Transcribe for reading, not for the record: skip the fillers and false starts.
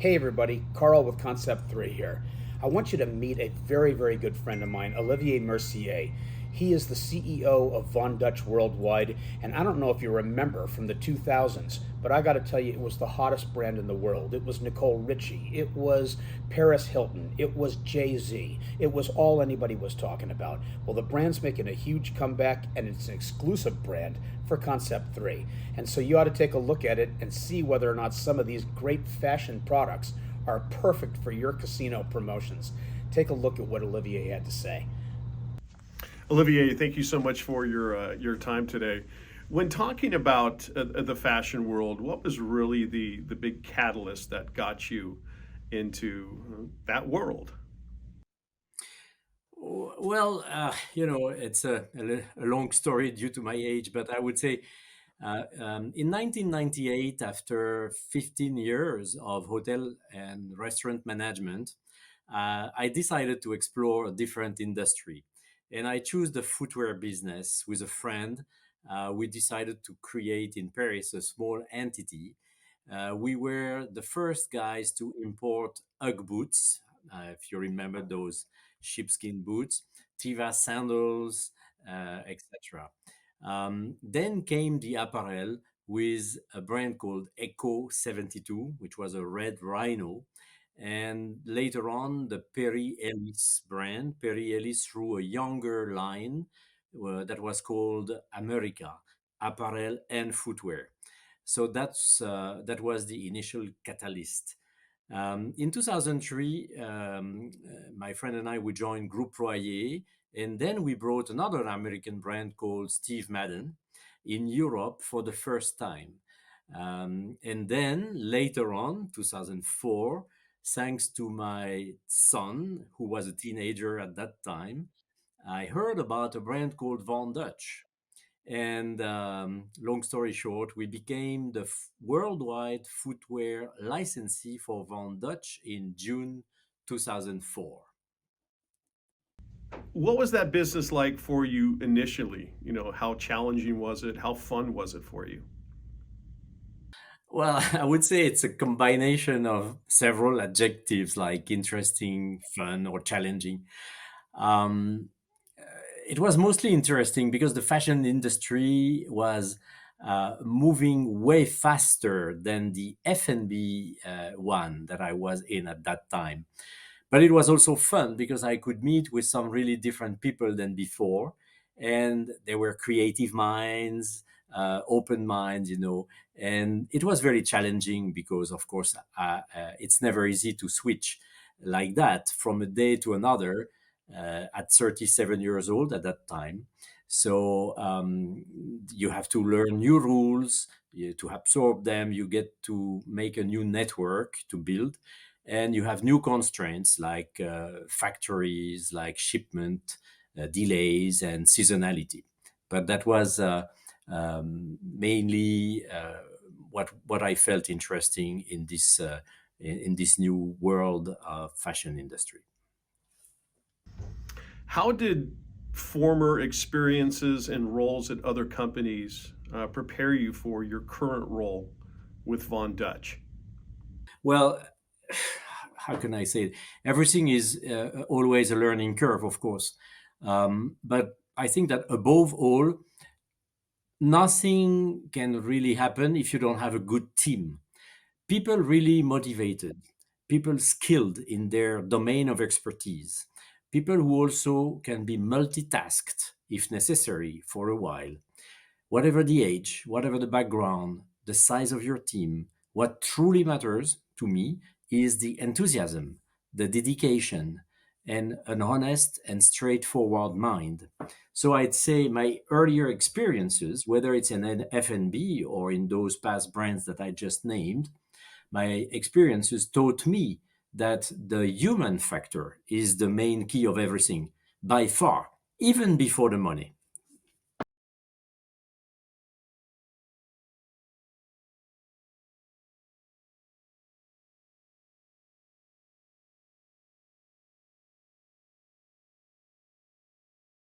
Hey everybody, Carl with Concept 3 here. I want you to meet a very, very good friend of mine, Olivier Mercier. He is the CEO of Von Dutch Worldwide, and I don't know if you remember from the 2000s, but I got to tell you, it was the hottest brand in the world. It was Nicole Richie, it was Paris Hilton, it was Jay-Z, it was all anybody was talking about. Well, the brand's making a huge comeback, and it's an exclusive brand for Concept 3. And so you ought to take a look at it and see whether or not some of these great fashion products are perfect for your casino promotions. Take a look at what Olivier had to say. Olivier, thank you so much for your time today. When talking about the fashion world, what was really the big catalyst that got you into that world? It's a long story due to my age, but I would say in 1998, after 15 years of hotel and restaurant management, I decided to explore a different industry. And I chose the footwear business with a friend. We decided to create in Paris a small entity. We were the first guys to import Ugg boots, if you remember those sheepskin boots, Tiva sandals, etc. Then came the apparel with a brand called Echo 72, which was a red rhino. And later on, the Perry Ellis brand, Perry Ellis through a younger line that was called America, apparel and footwear. So that was the initial catalyst. In 2003, my friend and I we joined Groupe Royer, and then we brought another American brand called Steve Madden in Europe for the first time. And then later on, 2004, thanks to my son, who was a teenager at that time, I heard about a brand called Von Dutch. And long story short, we became the worldwide footwear licensee for Von Dutch in June 2004. What was that business like for you initially? How challenging was it? How fun was it for you? Well, I would say it's a combination of several adjectives like interesting, fun, or challenging. Um, it was mostly interesting because the fashion industry was moving way faster than the F&B one that I was in at that time. But it was also fun because I could meet with some really different people than before, and there were creative minds, open minds, and it was very challenging because, of course, it's never easy to switch like that from a day to another at 37 years old at that time. So you have to learn new rules, to absorb them. You get to make a new network to build, and you have new constraints like factories, like shipment delays and seasonality. But that was mainly what I felt interesting in this new world of fashion industry. How did former experiences and roles at other companies prepare you for your current role with Von Dutch? Well, how can I say it? Everything is always a learning curve, of course. But I think that above all, nothing can really happen if you don't have a good team. People really motivated, people skilled in their domain of expertise, people who also can be multitasked if necessary for a while. Whatever the age, whatever the background, the size of your team, what truly matters to me is the enthusiasm, the dedication, and an honest and straightforward mind. So I'd say my earlier experiences, whether it's in an F&B or in those past brands that I just named, my experiences taught me that the human factor is the main key of everything by far, even before the money.